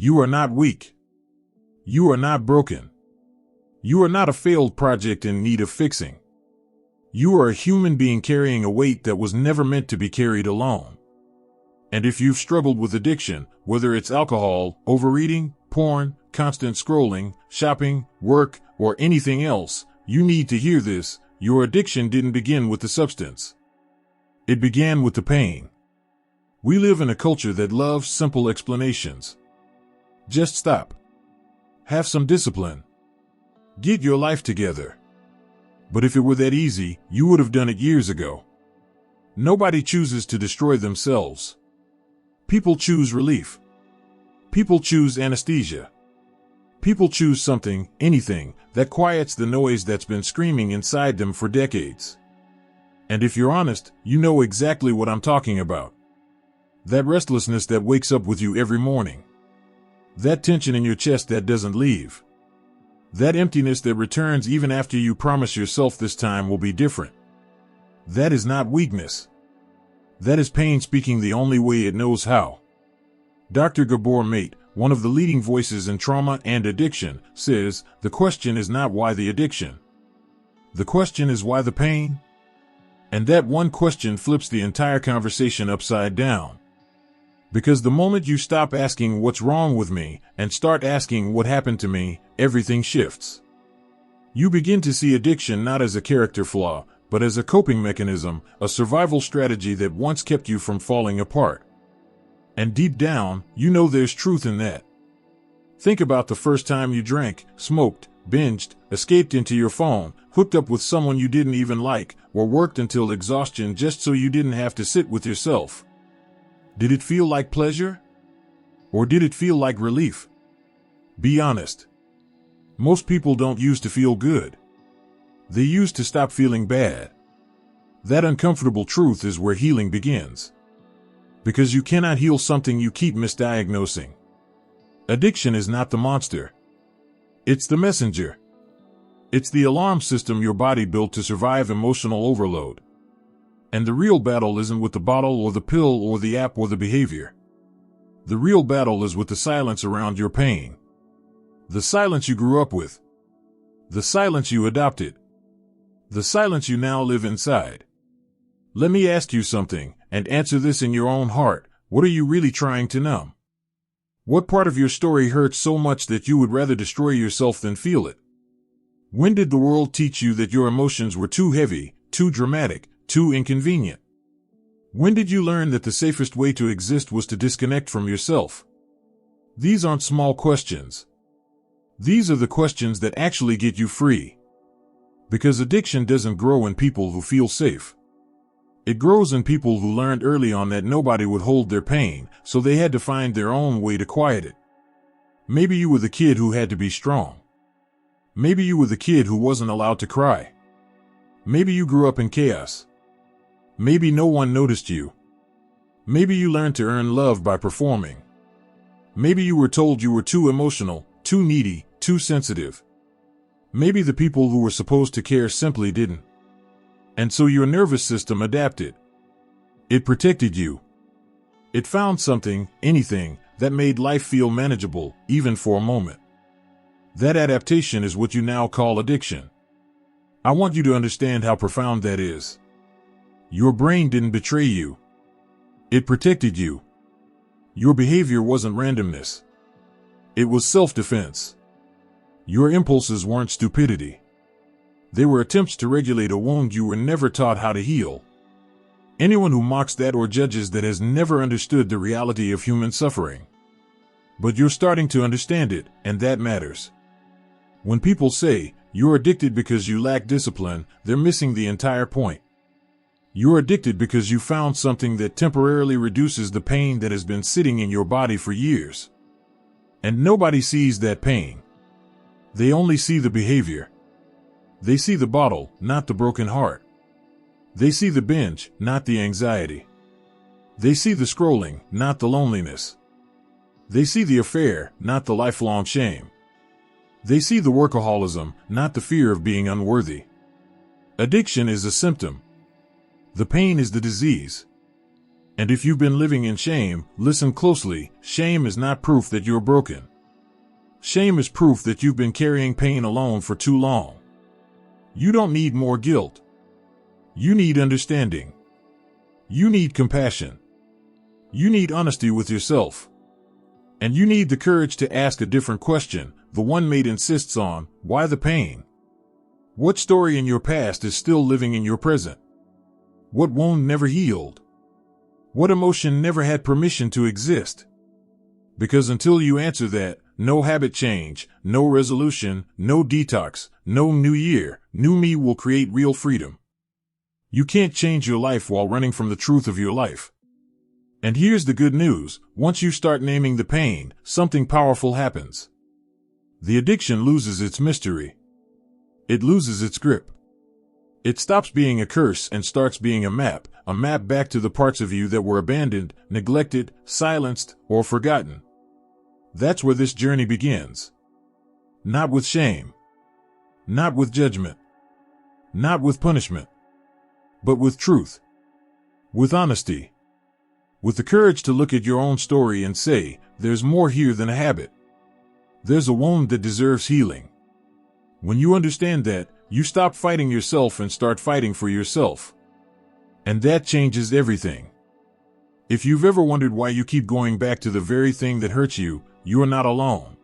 You are not weak. You are not broken. You are not a failed project in need of fixing. You are a human being carrying a weight that was never meant to be carried alone. And if you've struggled with addiction, whether it's alcohol, overeating, porn, constant scrolling, shopping, work, or anything else, you need to hear this. Your addiction didn't begin with the substance. It began with the pain. We live in a culture that loves simple explanations. Just stop. Have some discipline. Get your life together. But if it were that easy, you would have done it years ago. Nobody chooses to destroy themselves. People choose relief. People choose anesthesia. People choose something, anything, that quiets the noise that's been screaming inside them for decades. And if you're honest, you know exactly what I'm talking about. That restlessness that wakes up with you every morning. That tension in your chest that doesn't leave. That emptiness that returns even after you promise yourself this time will be different. That is not weakness. That is pain speaking the only way it knows how. Dr. Gabor Mate, one of the leading voices in trauma and addiction, says, the question is not why the addiction. The question is why the pain? And that one question flips the entire conversation upside down. Because the moment you stop asking what's wrong with me and start asking what happened to me, everything shifts. You begin to see addiction not as a character flaw, but as a coping mechanism, a survival strategy that once kept you from falling apart. And deep down, you know there's truth in that. Think about the first time you drank, smoked, binged, escaped into your phone, hooked up with someone you didn't even like, or worked until exhaustion just so you didn't have to sit with yourself. Did it feel like pleasure? Or did it feel like relief? Be honest. Most people don't use to feel good. They use to stop feeling bad. That uncomfortable truth is where healing begins. Because you cannot heal something you keep misdiagnosing. Addiction is not the monster. It's the messenger. It's the alarm system your body built to survive emotional overload. And the real battle isn't with the bottle or the pill or the app or the behavior. The real battle is with the silence around your pain. The silence you grew up with. The silence you adopted. The silence you now live inside. Let me ask you something, and answer this in your own heart. What are you really trying to numb? What part of your story hurts so much that you would rather destroy yourself than feel it? When did the world teach you that your emotions were too heavy, too dramatic, too inconvenient? When did you learn that the safest way to exist was to disconnect from yourself? These aren't small questions. These are the questions that actually get you free. Because addiction doesn't grow in people who feel safe. It grows in people who learned early on that nobody would hold their pain, so they had to find their own way to quiet it. Maybe you were the kid who had to be strong. Maybe you were the kid who wasn't allowed to cry. Maybe you grew up in chaos. Maybe no one noticed you. Maybe you learned to earn love by performing. Maybe you were told you were too emotional, too needy, too sensitive. Maybe the people who were supposed to care simply didn't. And so your nervous system adapted. It protected you. It found something, anything, that made life feel manageable, even for a moment. That adaptation is what you now call addiction. I want you to understand how profound that is. Your brain didn't betray you. It protected you. Your behavior wasn't randomness. It was self-defense. Your impulses weren't stupidity. They were attempts to regulate a wound you were never taught how to heal. Anyone who mocks that or judges that has never understood the reality of human suffering. But you're starting to understand it, and that matters. When people say, you're addicted because you lack discipline, they're missing the entire point. You're addicted because you found something that temporarily reduces the pain that has been sitting in your body for years. And nobody sees that pain. They only see the behavior. They see the bottle, not the broken heart. They see the binge, not the anxiety. They see the scrolling, not the loneliness. They see the affair, not the lifelong shame. They see the workaholism, not the fear of being unworthy. Addiction is a symptom. The pain is the disease. And if you've been living in shame, listen closely. Shame is not proof that you're broken. Shame is proof that you've been carrying pain alone for too long. You don't need more guilt. You need understanding. You need compassion. You need honesty with yourself. And you need the courage to ask a different question, the one mate insists on: why the pain? What story in your past is still living in your present? What wound never healed? What emotion never had permission to exist? Because until you answer that, no habit change, no resolution, no detox, no new year, new me will create real freedom. You can't change your life while running from the truth of your life. And here's the good news: once you start naming the pain, something powerful happens. The addiction loses its mystery. It loses its grip. It stops being a curse and starts being a map back to the parts of you that were abandoned, neglected, silenced, or forgotten. That's where this journey begins. Not with shame. Not with judgment. Not with punishment. But with truth. With honesty. With the courage to look at your own story and say, there's more here than a habit. There's a wound that deserves healing. When you understand that, you stop fighting yourself and start fighting for yourself. And that changes everything. If you've ever wondered why you keep going back to the very thing that hurts you, you are not alone.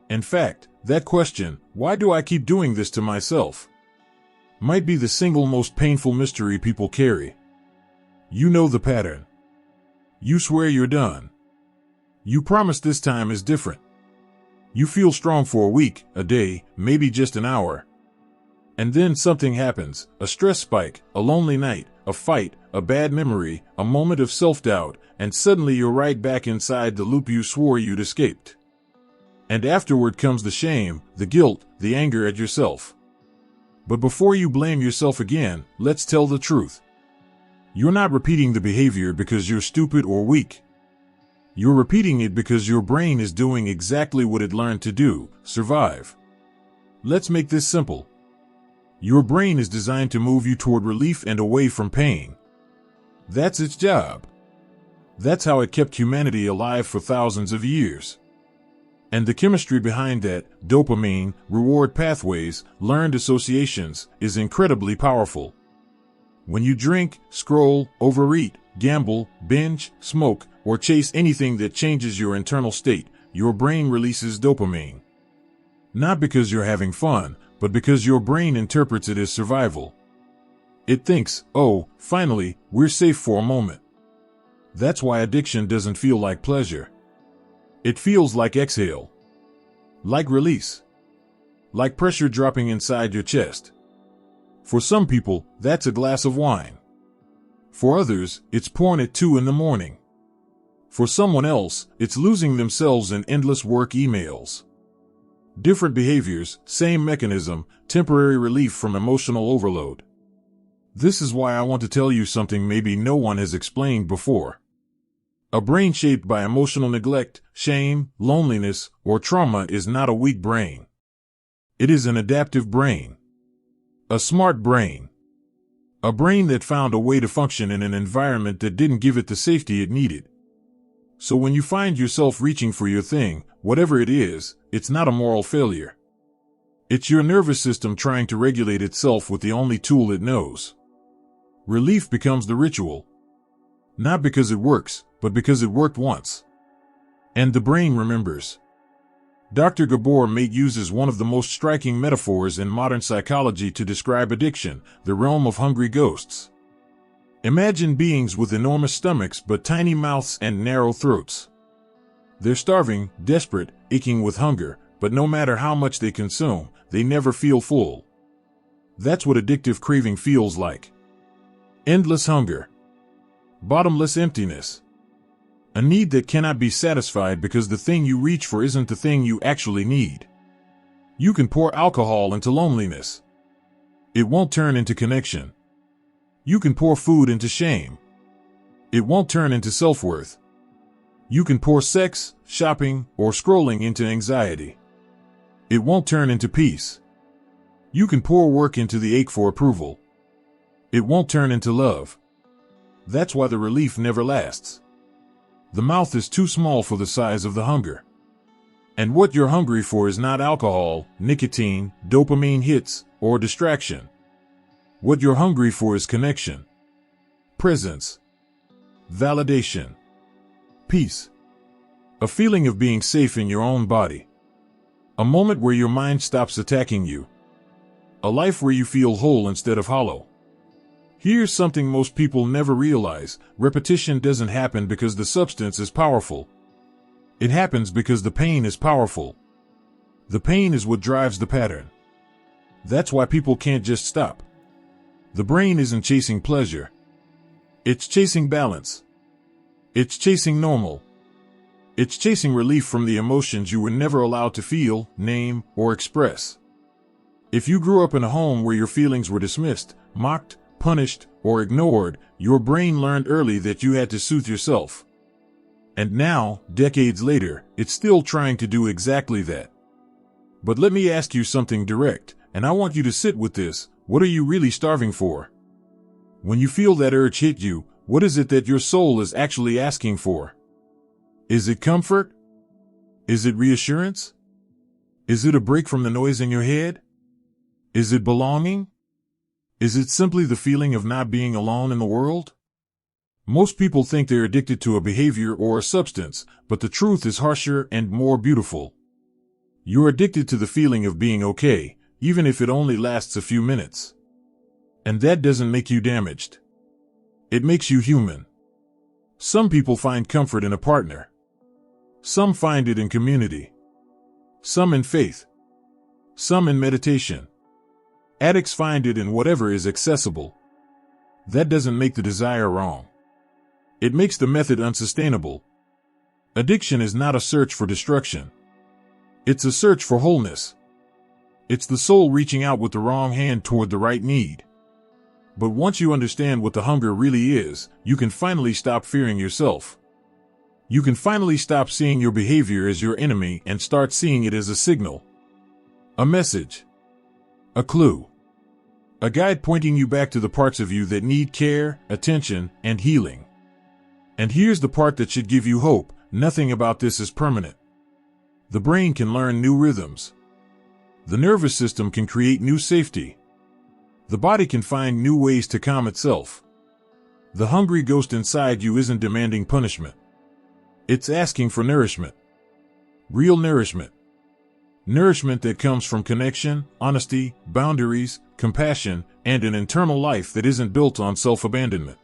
In fact, that question, why do I keep doing this to myself, might be the single most painful mystery people carry. You know the pattern. You swear you're done. You promise this time is different. You feel strong for a week, a day, maybe just an hour. And then something happens, a stress spike, a lonely night, a fight, a bad memory, a moment of self-doubt, and suddenly you're right back inside the loop you swore you'd escaped. And afterward comes the shame, the guilt, the anger at yourself. But before you blame yourself again, let's tell the truth. You're not repeating the behavior because you're stupid or weak. You're repeating it because your brain is doing exactly what it learned to do: survive. Let's make this simple. Your brain is designed to move you toward relief and away from pain. That's its job. That's how it kept humanity alive for thousands of years. And the chemistry behind that, dopamine, reward pathways, learned associations, is incredibly powerful. When you drink, scroll, overeat, gamble, binge, smoke, or chase anything that changes your internal state, your brain releases dopamine. Not because you're having fun, but because your brain interprets it as survival. It thinks, oh, finally, we're safe for a moment. That's why addiction doesn't feel like pleasure. It feels like exhale. Like release. Like pressure dropping inside your chest. For some people, that's a glass of wine. For others, it's porn at 2 a.m. For someone else, it's losing themselves in endless work emails. Different behaviors, same mechanism, temporary relief from emotional overload. This is why I want to tell you something maybe no one has explained before. A brain shaped by emotional neglect, shame, loneliness, or trauma is not a weak brain. It is an adaptive brain. A smart brain. A brain that found a way to function in an environment that didn't give it the safety it needed. So when you find yourself reaching for your thing, whatever it is, it's not a moral failure. It's your nervous system trying to regulate itself with the only tool it knows. Relief becomes the ritual. Not because it works, but because it worked once. And the brain remembers. Dr. Gabor Mate uses one of the most striking metaphors in modern psychology to describe addiction, the realm of hungry ghosts. Imagine beings with enormous stomachs but tiny mouths and narrow throats. They're starving, desperate, aching with hunger, but no matter how much they consume, they never feel full. That's what addictive craving feels like. Endless hunger. Bottomless emptiness. A need that cannot be satisfied because the thing you reach for isn't the thing you actually need. You can pour alcohol into loneliness. It won't turn into connection. You can pour food into shame. It won't turn into self-worth. You can pour sex, shopping, or scrolling into anxiety. It won't turn into peace. You can pour work into the ache for approval. It won't turn into love. That's why the relief never lasts. The mouth is too small for the size of the hunger. And what you're hungry for is not alcohol, nicotine, dopamine hits, or distraction. What you're hungry for is connection, presence, validation, peace, a feeling of being safe in your own body, a moment where your mind stops attacking you, a life where you feel whole instead of hollow. Here's something most people never realize: repetition doesn't happen because the substance is powerful. It happens because the pain is powerful. The pain is what drives the pattern. That's why people can't just stop. The brain isn't chasing pleasure. It's chasing balance. It's chasing normal. It's chasing relief from the emotions you were never allowed to feel, name, or express. If you grew up in a home where your feelings were dismissed, mocked, punished, or ignored, your brain learned early that you had to soothe yourself. And now, decades later, it's still trying to do exactly that. But let me ask you something direct, and I want you to sit with this. What are you really starving for? When you feel that urge hit you, what is it that your soul is actually asking for? Is it comfort? Is it reassurance? Is it a break from the noise in your head? Is it belonging? Is it simply the feeling of not being alone in the world? Most people think they're addicted to a behavior or a substance, but the truth is harsher and more beautiful. You're addicted to the feeling of being okay, even if it only lasts a few minutes. And that doesn't make you damaged. It makes you human. Some people find comfort in a partner. Some find it in community. Some in faith. Some in meditation. Addicts find it in whatever is accessible. That doesn't make the desire wrong. It makes the method unsustainable. Addiction is not a search for destruction. It's a search for wholeness. It's the soul reaching out with the wrong hand toward the right need. But once you understand what the hunger really is, you can finally stop fearing yourself. You can finally stop seeing your behavior as your enemy and start seeing it as a signal, a message, a clue, a guide pointing you back to the parts of you that need care, attention, and healing. And here's the part that should give you hope: nothing about this is permanent. The brain can learn new rhythms. The nervous system can create new safety. The body can find new ways to calm itself. The hungry ghost inside you isn't demanding punishment. It's asking for nourishment. Real nourishment. Nourishment that comes from connection, honesty, boundaries, compassion, and an internal life that isn't built on self-abandonment.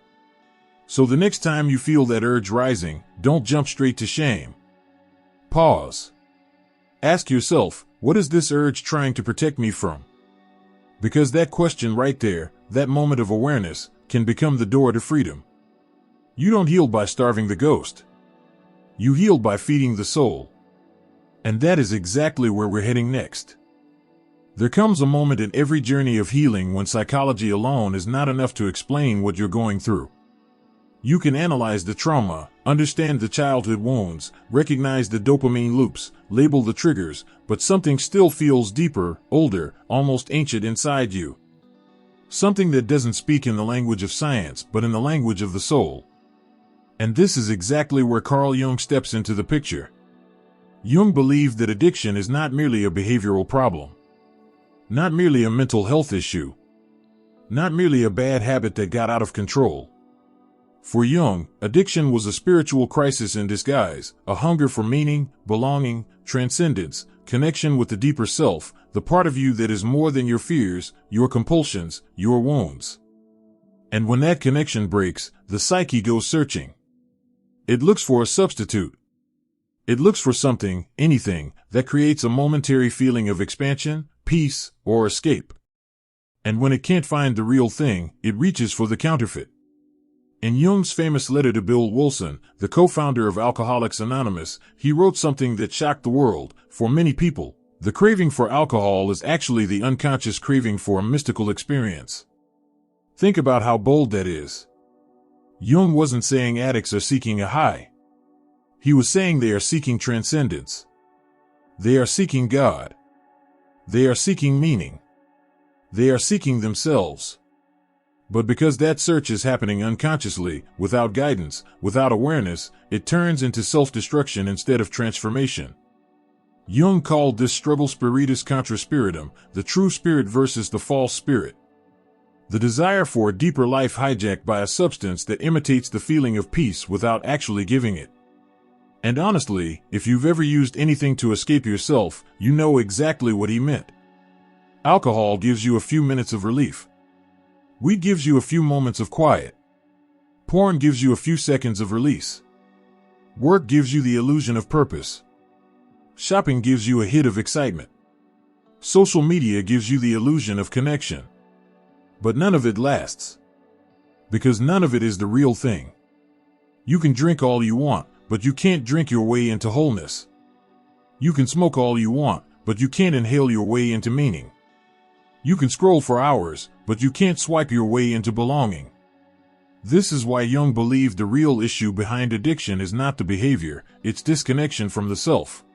So the next time you feel that urge rising, don't jump straight to shame. Pause. Ask yourself, what is this urge trying to protect me from? Because that question right there, that moment of awareness, can become the door to freedom. You don't heal by starving the ghost. You heal by feeding the soul. And that is exactly where we're heading next. There comes a moment in every journey of healing when psychology alone is not enough to explain what you're going through. You can analyze the trauma, understand the childhood wounds, recognize the dopamine loops, label the triggers, but something still feels deeper, older, almost ancient inside you. Something that doesn't speak in the language of science, but in the language of the soul. And this is exactly where Carl Jung steps into the picture. Jung believed that addiction is not merely a behavioral problem, not merely a mental health issue, not merely a bad habit that got out of control. For Jung, addiction was a spiritual crisis in disguise, a hunger for meaning, belonging, transcendence, connection with the deeper self, the part of you that is more than your fears, your compulsions, your wounds. And when that connection breaks, the psyche goes searching. It looks for a substitute. It looks for something, anything, that creates a momentary feeling of expansion, peace, or escape. And when it can't find the real thing, it reaches for the counterfeit. In Jung's famous letter to Bill Wilson, the co-founder of Alcoholics Anonymous, he wrote something that shocked the world. For many people, the craving for alcohol is actually the unconscious craving for a mystical experience. Think about how bold that is. Jung wasn't saying addicts are seeking a high. He was saying they are seeking transcendence. They are seeking God. They are seeking meaning. They are seeking themselves. But because that search is happening unconsciously, without guidance, without awareness, it turns into self-destruction instead of transformation. Jung called this struggle spiritus contra spiritum, the true spirit versus the false spirit. The desire for a deeper life hijacked by a substance that imitates the feeling of peace without actually giving it. And honestly, if you've ever used anything to escape yourself, you know exactly what he meant. Alcohol gives you a few minutes of relief. Weed gives you a few moments of quiet. Porn gives you a few seconds of release. Work gives you the illusion of purpose. Shopping gives you a hit of excitement. Social media gives you the illusion of connection. But none of it lasts. Because none of it is the real thing. You can drink all you want, but you can't drink your way into wholeness. You can smoke all you want, but you can't inhale your way into meaning. You can scroll for hours, but you can't swipe your way into belonging. This is why Jung believed the real issue behind addiction is not the behavior, it's disconnection from the self.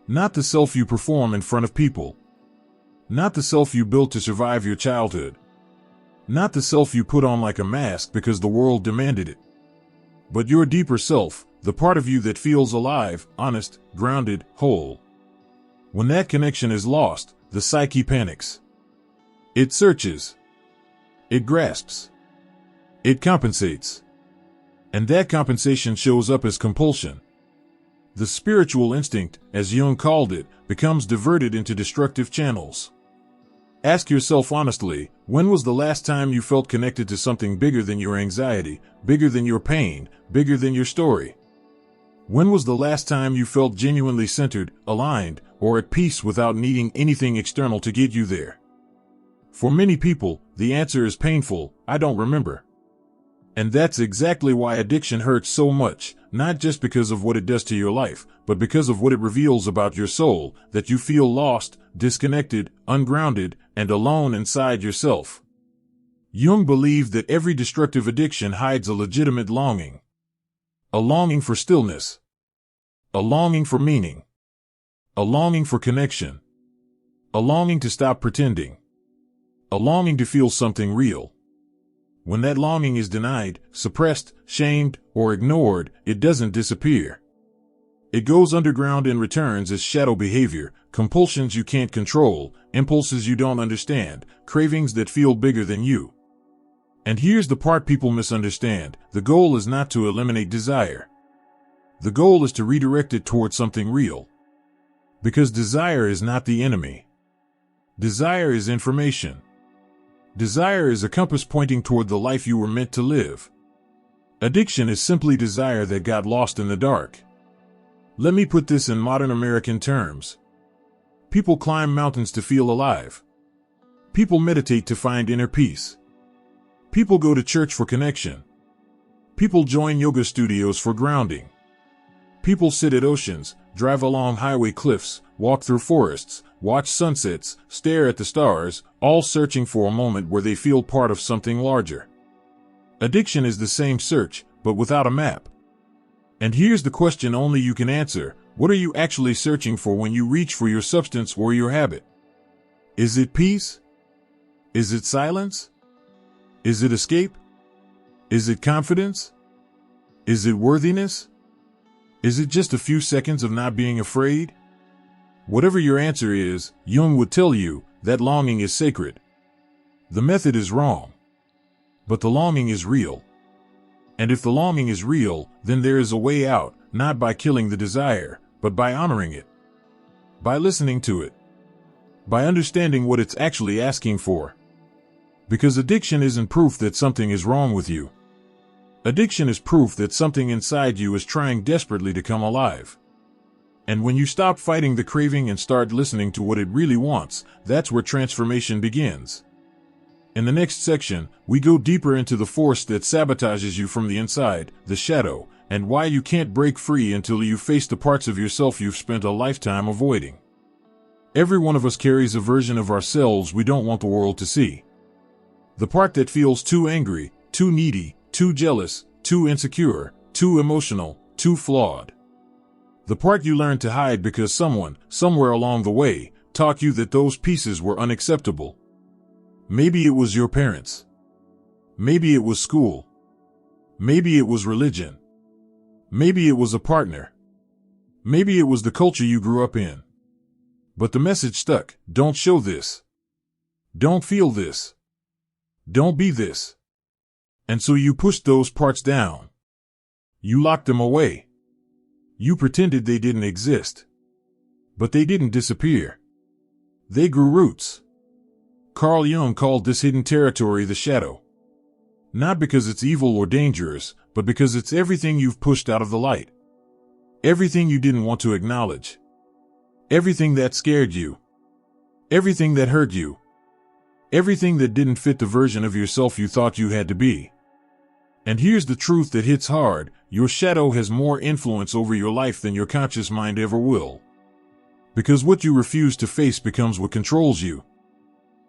Not the self you perform in front of people. Not the self you built to survive your childhood. Not the self you put on like a mask because the world demanded it. But your deeper self, the part of you that feels alive, honest, grounded, whole. When that connection is lost, the psyche panics. It searches. It grasps. It compensates. And that compensation shows up as compulsion. The spiritual instinct, as Jung called it, becomes diverted into destructive channels. Ask yourself honestly, when was the last time you felt connected to something bigger than your anxiety, bigger than your pain, bigger than your story? When was the last time you felt genuinely centered, aligned, or at peace without needing anything external to get you there? For many people, the answer is painful, I don't remember. And that's exactly why addiction hurts so much, not just because of what it does to your life, but because of what it reveals about your soul, that you feel lost, disconnected, ungrounded, and alone inside yourself. Jung believed that every destructive addiction hides a legitimate longing. A longing for stillness. A longing for meaning. A longing for connection. A longing to stop pretending. A longing to feel something real. When that longing is denied, suppressed, shamed, or ignored, it doesn't disappear. It goes underground and returns as shadow behavior, compulsions you can't control, impulses you don't understand, cravings that feel bigger than you. And here's the part people misunderstand. The goal is not to eliminate desire. The goal is to redirect it towards something real. Because desire is not the enemy. Desire is information. Desire is a compass pointing toward the life you were meant to live. Addiction is simply desire that got lost in the dark. Let me put this in modern American terms. People climb mountains to feel alive. People meditate to find inner peace. People go to church for connection. People join yoga studios for grounding. People sit at oceans, drive along highway cliffs, walk through forests, watch sunsets, stare at the stars, all searching for a moment where they feel part of something larger. Addiction is the same search, but without a map. And here's the question only you can answer. What are you actually searching for when you reach for your substance or your habit? Is it peace? Is it silence? Is it escape? Is it confidence? Is it worthiness? Is it just a few seconds of not being afraid? Whatever your answer is, Jung would tell you, that longing is sacred. The method is wrong. But the longing is real. And if the longing is real, then there is a way out, not by killing the desire, but by honoring it. By listening to it. By understanding what it's actually asking for. Because addiction isn't proof that something is wrong with you. Addiction is proof that something inside you is trying desperately to come alive. And when you stop fighting the craving and start listening to what it really wants, that's where transformation begins. In the next section, we go deeper into the force that sabotages you from the inside, the shadow, and why you can't break free until you face the parts of yourself you've spent a lifetime avoiding. Every one of us carries a version of ourselves we don't want the world to see. The part that feels too angry, too needy, too jealous, too insecure, too emotional, too flawed. The part you learned to hide because someone, somewhere along the way, taught you that those pieces were unacceptable. Maybe it was your parents. Maybe it was school. Maybe it was religion. Maybe it was a partner. Maybe it was the culture you grew up in. But the message stuck. Don't show this. Don't feel this. Don't be this. And so you pushed those parts down. You locked them away. You pretended they didn't exist. But they didn't disappear. They grew roots. Carl Jung called this hidden territory the shadow. Not because it's evil or dangerous, but because it's everything you've pushed out of the light. Everything you didn't want to acknowledge. Everything that scared you. Everything that hurt you. Everything that didn't fit the version of yourself you thought you had to be. And here's the truth that hits hard: your shadow has more influence over your life than your conscious mind ever will. Because what you refuse to face becomes what controls you.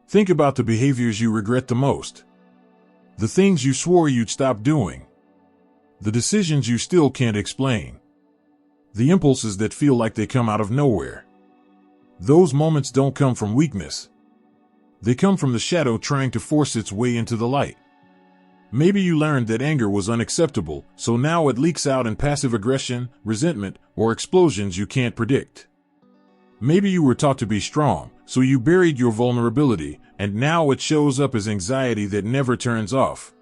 Think about the behaviors you regret the most. The things you swore you'd stop doing. The decisions you still can't explain. The impulses that feel like they come out of nowhere. Those moments don't come from weakness. They come from the shadow trying to force its way into the light. Maybe you learned that anger was unacceptable, so now it leaks out in passive aggression, resentment, or explosions you can't predict. Maybe you were taught to be strong, so you buried your vulnerability, and now it shows up as anxiety that never turns off.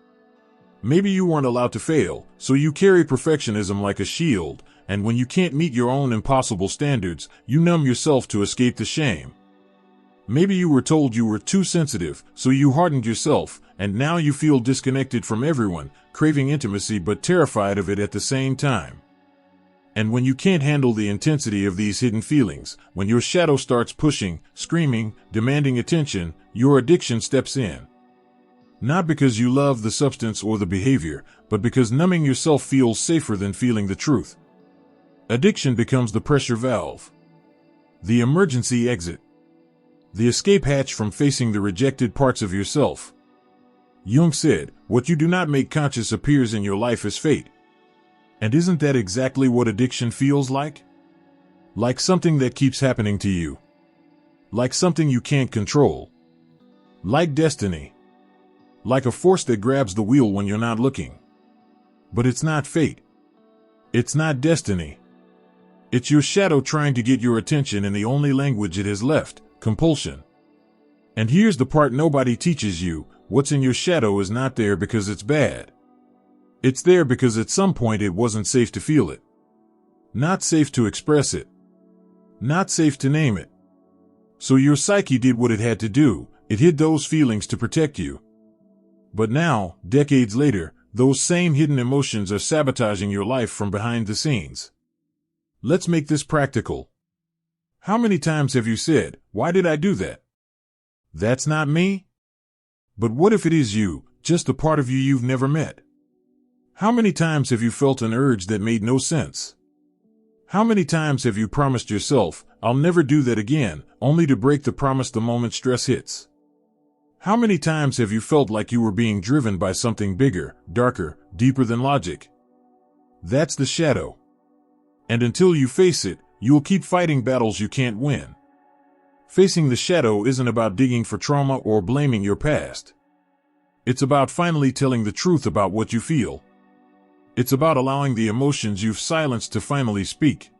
Maybe you weren't allowed to fail, so you carry perfectionism like a shield, and when you can't meet your own impossible standards, you numb yourself to escape the shame. Maybe you were told you were too sensitive, so you hardened yourself, and now you feel disconnected from everyone, craving intimacy but terrified of it at the same time. And when you can't handle the intensity of these hidden feelings, when your shadow starts pushing, screaming, demanding attention, your addiction steps in. Not because you love the substance or the behavior, but because numbing yourself feels safer than feeling the truth. Addiction becomes the pressure valve, the emergency exit, the escape hatch from facing the rejected parts of yourself. Jung said, "What you do not make conscious appears in your life as fate." And isn't that exactly what addiction feels like? Like something that keeps happening to you. Like something you can't control. Like destiny. Like a force that grabs the wheel when you're not looking. But it's not fate. It's not destiny. It's your shadow trying to get your attention in the only language it has left: compulsion. And here's the part nobody teaches you: what's in your shadow is not there because it's bad. It's there because at some point it wasn't safe to feel it. Not safe to express it. Not safe to name it. So your psyche did what it had to do: it hid those feelings to protect you. But now, decades later, those same hidden emotions are sabotaging your life from behind the scenes. Let's make this practical. How many times have you said, "Why did I do that? That's not me"? But what if it is you, just a part of you you've never met? How many times have you felt an urge that made no sense? How many times have you promised yourself, "I'll never do that again," only to break the promise the moment stress hits? How many times have you felt like you were being driven by something bigger, darker, deeper than logic? That's the shadow. And until you face it, you'll keep fighting battles you can't win. Facing the shadow isn't about digging for trauma or blaming your past. It's about finally telling the truth about what you feel. It's about allowing the emotions you've silenced to finally speak.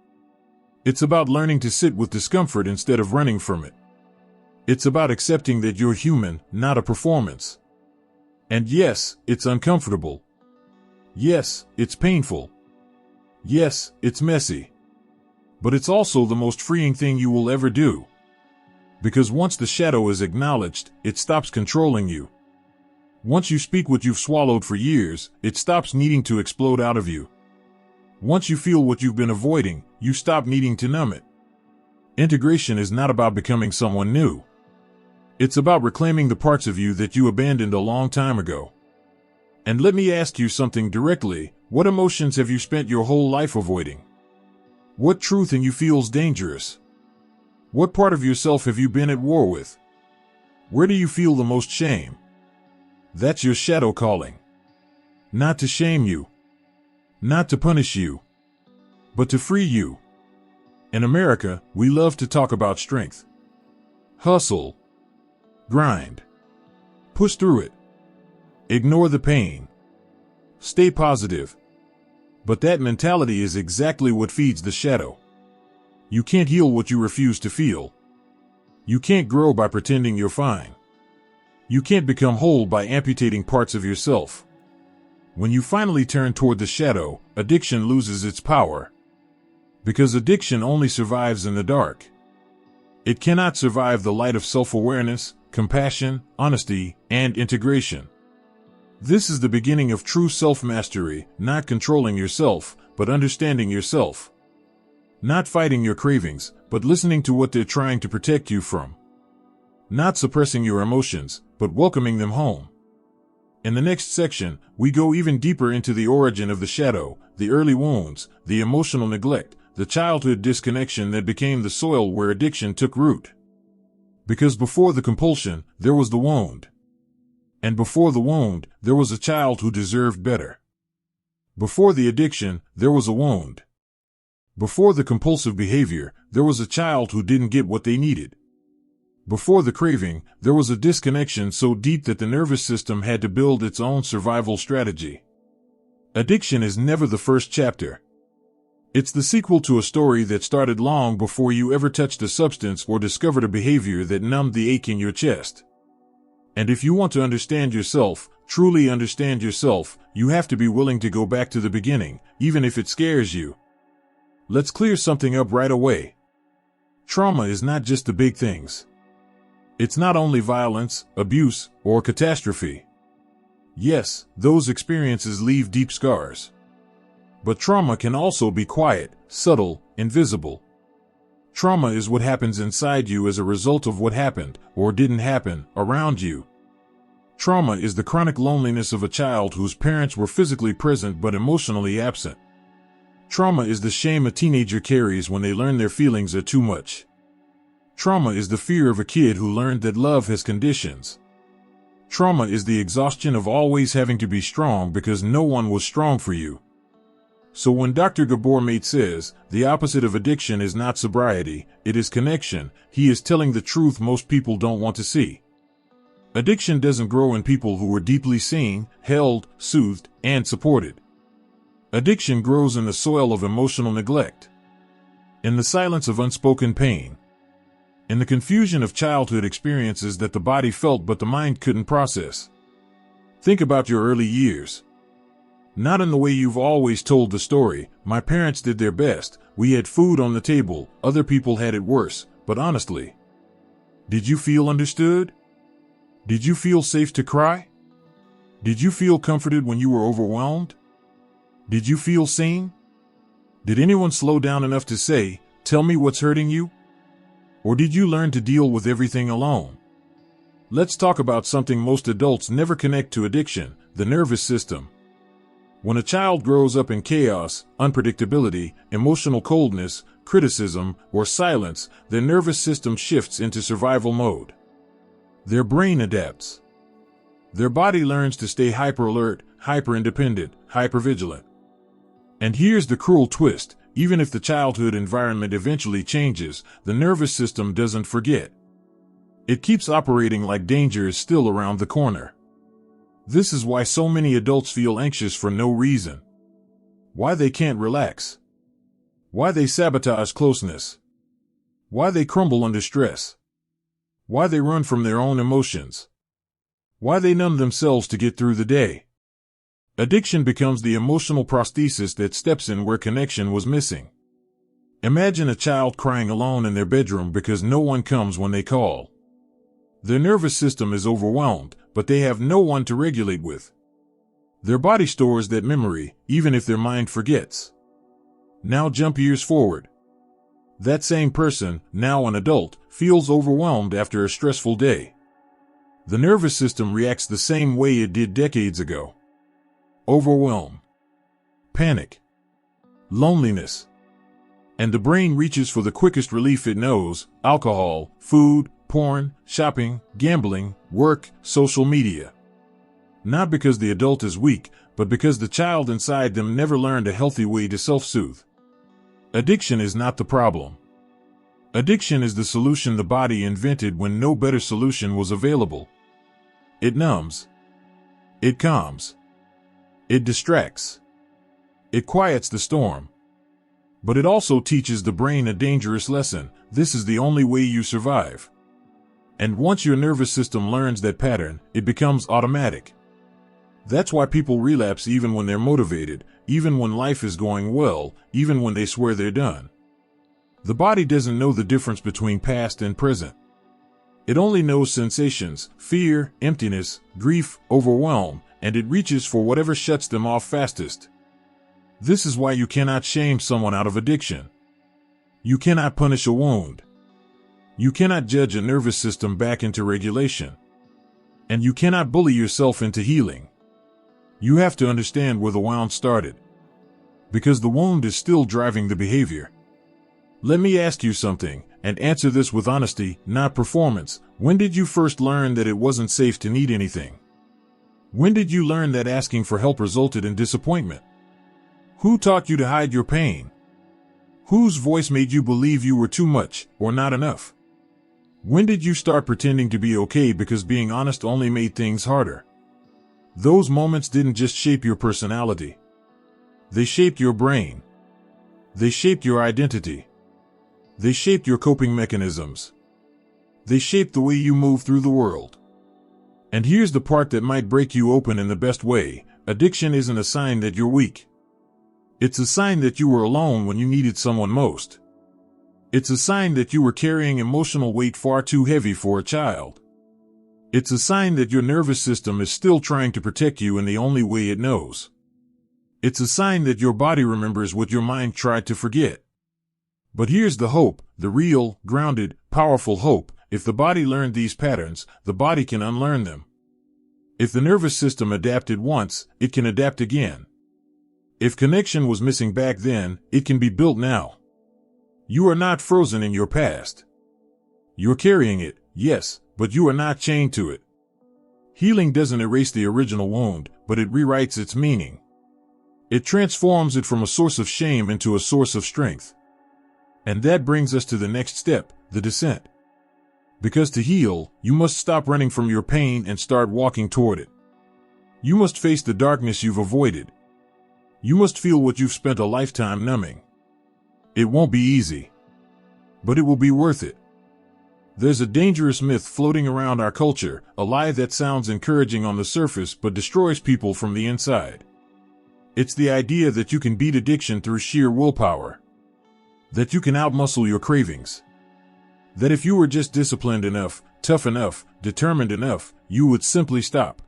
It's about learning to sit with discomfort instead of running from it. It's about accepting that you're human, not a performance. And yes, it's uncomfortable. Yes, it's painful. Yes, it's messy. But it's also the most freeing thing you will ever do. Because once the shadow is acknowledged, it stops controlling you. Once you speak what you've swallowed for years, it stops needing to explode out of you. Once you feel what you've been avoiding, you stop needing to numb it. Integration is not about becoming someone new. It's about reclaiming the parts of you that you abandoned a long time ago. And let me ask you something directly: what emotions have you spent your whole life avoiding? What truth in you feels dangerous? What part of yourself have you been at war with? Where do you feel the most shame? That's your shadow calling. Not to shame you. Not to punish you. But to free you. In America, we love to talk about strength. Hustle. Grind. Push through it. Ignore the pain. Stay positive. But that mentality is exactly what feeds the shadow. You can't heal what you refuse to feel. You can't grow by pretending you're fine. You can't become whole by amputating parts of yourself. When you finally turn toward the shadow, addiction loses its power. Because addiction only survives in the dark. It cannot survive the light of self-awareness, compassion, honesty, and integration. This is the beginning of true self-mastery, not controlling yourself, but understanding yourself. Not fighting your cravings, but listening to what they're trying to protect you from. Not suppressing your emotions, but welcoming them home. In the next section, we go even deeper into the origin of the shadow, the early wounds, the emotional neglect, the childhood disconnection that became the soil where addiction took root. Because before the compulsion, there was the wound. And before the wound, there was a child who deserved better. Before the addiction, there was a wound. Before the compulsive behavior, there was a child who didn't get what they needed. Before the craving, there was a disconnection so deep that the nervous system had to build its own survival strategy. Addiction is never the first chapter. It's the sequel to a story that started long before you ever touched a substance or discovered a behavior that numbed the ache in your chest. And if you want to understand yourself, truly understand yourself, you have to be willing to go back to the beginning, even if it scares you. Let's clear something up right away. Trauma is not just the big things. It's not only violence, abuse, or catastrophe. Yes, those experiences leave deep scars. But trauma can also be quiet, subtle, invisible. Trauma is what happens inside you as a result of what happened, or didn't happen, around you. Trauma is the chronic loneliness of a child whose parents were physically present but emotionally absent. Trauma is the shame a teenager carries when they learn their feelings are too much. Trauma is the fear of a kid who learned that love has conditions. Trauma is the exhaustion of always having to be strong because no one was strong for you. So when Dr. Gabor Mate says, the opposite of addiction is not sobriety, it is connection, he is telling the truth most people don't want to see. Addiction doesn't grow in people who were deeply seen, held, soothed, and supported. Addiction grows in the soil of emotional neglect. In the silence of unspoken pain. In the confusion of childhood experiences that the body felt but the mind couldn't process. Think about your early years. Not in the way you've always told the story, my parents did their best, we had food on the table, other people had it worse, but honestly. Did you feel understood? Did you feel safe to cry? Did you feel comforted when you were overwhelmed? Did you feel seen? Did anyone slow down enough to say, tell me what's hurting you? Or did you learn to deal with everything alone? Let's talk about something most adults never connect to addiction, the nervous system. When a child grows up in chaos, unpredictability, emotional coldness, criticism, or silence, their nervous system shifts into survival mode. Their brain adapts. Their body learns to stay hyper-alert, hyper-independent, hyper-vigilant. And here's the cruel twist, even if the childhood environment eventually changes, the nervous system doesn't forget. It keeps operating like danger is still around the corner. This is why so many adults feel anxious for no reason. Why they can't relax. Why they sabotage closeness. Why they crumble under stress. Why they run from their own emotions. Why they numb themselves to get through the day. Addiction becomes the emotional prosthesis that steps in where connection was missing. Imagine a child crying alone in their bedroom because no one comes when they call. Their nervous system is overwhelmed, but they have no one to regulate with. Their body stores that memory, even if their mind forgets. Now jump years forward. That same person, now an adult, feels overwhelmed after a stressful day. The nervous system reacts the same way it did decades ago. Overwhelm. Panic. Loneliness. And the brain reaches for the quickest relief it knows, alcohol, food, porn, shopping, gambling, work, social media. Not because the adult is weak, but because the child inside them never learned a healthy way to self-soothe. Addiction is not the problem. Addiction is the solution the body invented when no better solution was available. It numbs. It calms. It distracts. It quiets the storm. But it also teaches the brain a dangerous lesson. This is the only way you survive. And once your nervous system learns that pattern, it becomes automatic. That's why people relapse even when they're motivated, even when life is going well, even when they swear they're done. The body doesn't know the difference between past and present. It only knows sensations, fear, emptiness, grief, overwhelm, and it reaches for whatever shuts them off fastest. This is why you cannot shame someone out of addiction. You cannot punish a wound. You cannot judge a nervous system back into regulation. And you cannot bully yourself into healing. You have to understand where the wound started. Because the wound is still driving the behavior. Let me ask you something, and answer this with honesty, not performance. When did you first learn that it wasn't safe to need anything? When did you learn that asking for help resulted in disappointment? Who taught you to hide your pain? Whose voice made you believe you were too much or not enough? When did you start pretending to be okay because being honest only made things harder? Those moments didn't just shape your personality. They shaped your brain. They shaped your identity. They shaped your coping mechanisms. They shaped the way you move through the world. And here's the part that might break you open in the best way. Addiction isn't a sign that you're weak. It's a sign that you were alone when you needed someone most. It's a sign that you were carrying emotional weight far too heavy for a child. It's a sign that your nervous system is still trying to protect you in the only way it knows. It's a sign that your body remembers what your mind tried to forget. But here's the hope, the real, grounded, powerful hope. If the body learned these patterns, the body can unlearn them. If the nervous system adapted once, it can adapt again. If connection was missing back then, it can be built now. You are not frozen in your past. You're carrying it, yes, but you are not chained to it. Healing doesn't erase the original wound, but it rewrites its meaning. It transforms it from a source of shame into a source of strength. And that brings us to the next step, the descent. Because to heal, you must stop running from your pain and start walking toward it. You must face the darkness you've avoided. You must feel what you've spent a lifetime numbing. It won't be easy, but it will be worth it. There's a dangerous myth floating around our culture, a lie that sounds encouraging on the surface but destroys people from the inside. It's the idea that you can beat addiction through sheer willpower. That you can outmuscle your cravings. That if you were just disciplined enough, tough enough, determined enough, you would simply stop.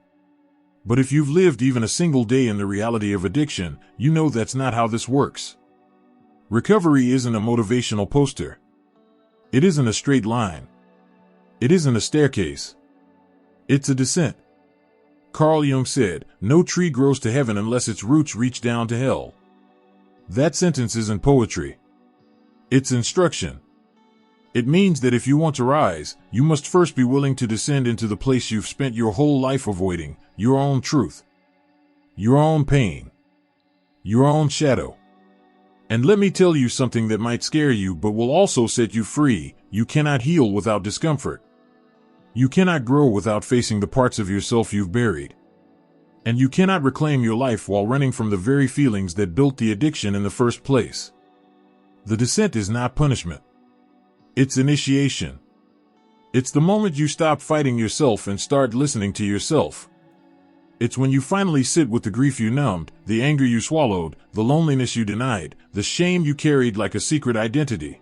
But if you've lived even a single day in the reality of addiction, you know that's not how this works. Recovery isn't a motivational poster. It isn't a straight line. It isn't a staircase. It's a descent. Carl Jung said, "No tree grows to heaven unless its roots reach down to hell." That sentence isn't poetry. It's instruction. It means that if you want to rise, you must first be willing to descend into the place you've spent your whole life avoiding, your own truth, your own pain, your own shadow. And let me tell you something that might scare you but will also set you free. You cannot heal without discomfort. You cannot grow without facing the parts of yourself you've buried. And you cannot reclaim your life while running from the very feelings that built the addiction in the first place. The descent is not punishment. It's initiation. It's the moment you stop fighting yourself and start listening to yourself. It's when you finally sit with the grief you numbed, the anger you swallowed, the loneliness you denied, the shame you carried like a secret identity.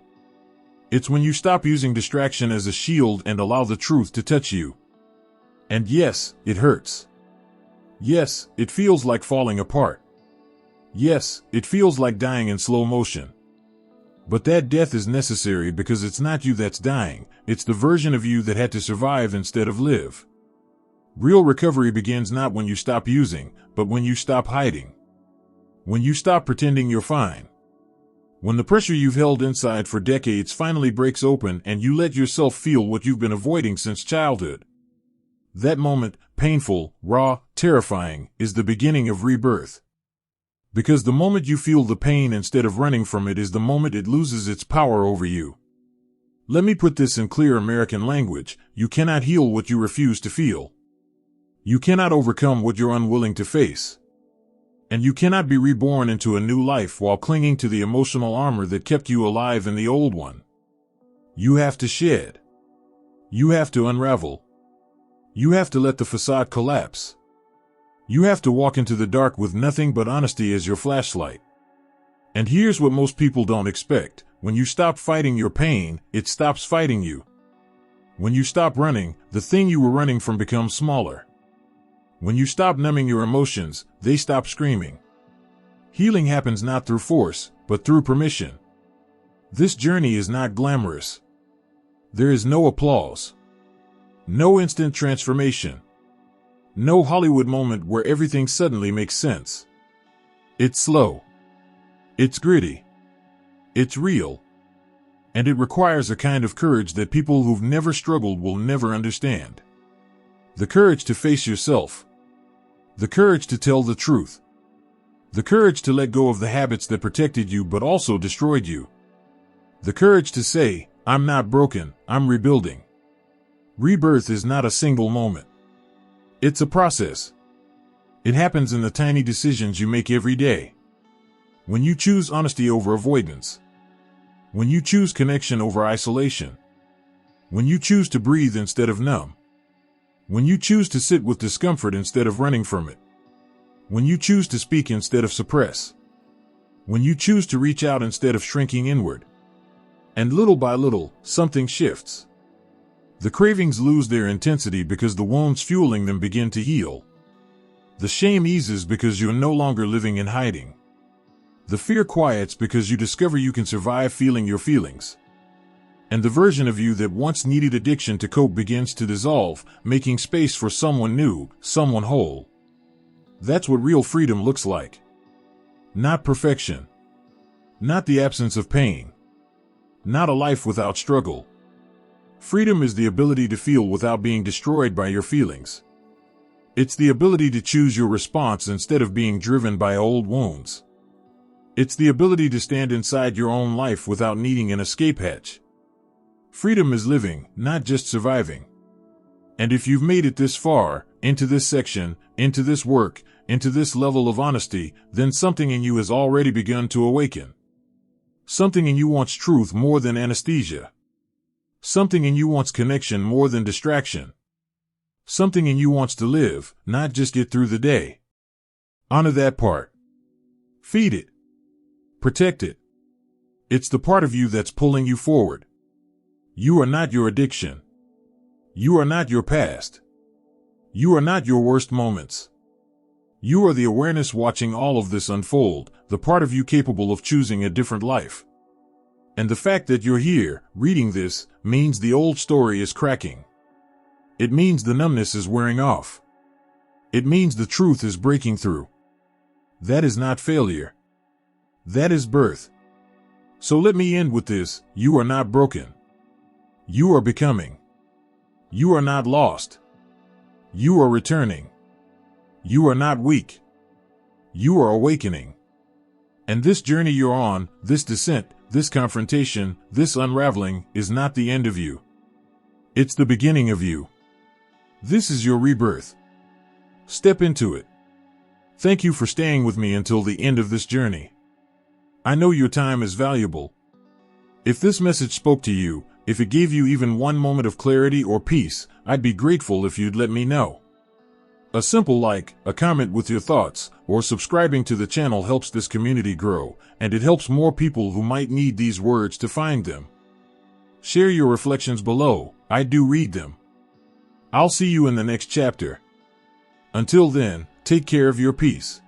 It's when you stop using distraction as a shield and allow the truth to touch you. And yes, it hurts. Yes, it feels like falling apart. Yes, it feels like dying in slow motion. But that death is necessary because it's not you that's dying, it's the version of you that had to survive instead of live. Real recovery begins not when you stop using, but when you stop hiding. When you stop pretending you're fine. When the pressure you've held inside for decades finally breaks open and you let yourself feel what you've been avoiding since childhood. That moment, painful, raw, terrifying, is the beginning of rebirth. Because the moment you feel the pain instead of running from it is the moment it loses its power over you. Let me put this in clear American language: you cannot heal what you refuse to feel. You cannot overcome what you're unwilling to face. And you cannot be reborn into a new life while clinging to the emotional armor that kept you alive in the old one. You have to shed. You have to unravel. You have to let the facade collapse. You have to walk into the dark with nothing but honesty as your flashlight. And here's what most people don't expect. When you stop fighting your pain, it stops fighting you. When you stop running, the thing you were running from becomes smaller. When you stop numbing your emotions, they stop screaming. Healing happens not through force, but through permission. This journey is not glamorous. There is no applause. No instant transformation. No Hollywood moment where everything suddenly makes sense. It's slow. It's gritty. It's real. And it requires a kind of courage that people who've never struggled will never understand. The courage to face yourself. The courage to tell the truth. The courage to let go of the habits that protected you but also destroyed you. The courage to say, I'm not broken, I'm rebuilding. Rebirth is not a single moment. It's a process. It happens in the tiny decisions you make every day. When you choose honesty over avoidance. When you choose connection over isolation. When you choose to breathe instead of numb. When you choose to sit with discomfort instead of running from it. When you choose to speak instead of suppress. When you choose to reach out instead of shrinking inward. And little by little, something shifts. The cravings lose their intensity because the wounds fueling them begin to heal. The shame eases because you're no longer living in hiding. The fear quiets because you discover you can survive feeling your feelings. And the version of you that once needed addiction to cope begins to dissolve, making space for someone new, someone whole. That's what real freedom looks like. Not perfection. Not the absence of pain. Not a life without struggle. Freedom is the ability to feel without being destroyed by your feelings. It's the ability to choose your response instead of being driven by old wounds. It's the ability to stand inside your own life without needing an escape hatch. Freedom is living, not just surviving. And if you've made it this far, into this section, into this work, into this level of honesty, then something in you has already begun to awaken. Something in you wants truth more than anesthesia. Something in you wants connection more than distraction. Something in you wants to live, not just get through the day. Honor that part. Feed it. Protect it. It's the part of you that's pulling you forward. You are not your addiction. You are not your past. You are not your worst moments. You are the awareness watching all of this unfold, the part of you capable of choosing a different life. And the fact that you're here, reading this, means the old story is cracking. It means the numbness is wearing off. It means the truth is breaking through. That is not failure. That is birth. So let me end with this: you are not broken. You are becoming. You are not lost. You are returning. You are not weak. You are awakening. And this journey you're on, this descent, this confrontation, this unraveling, is not the end of you. It's the beginning of you. This is your rebirth. Step into it. Thank you for staying with me until the end of this journey. I know your time is valuable. If this message spoke to you, if it gave you even one moment of clarity or peace, I'd be grateful if you'd let me know. A simple like, a comment with your thoughts, or subscribing to the channel helps this community grow, and it helps more people who might need these words to find them. Share your reflections below. I do read them. I'll see you in the next chapter. Until then, take care of your peace.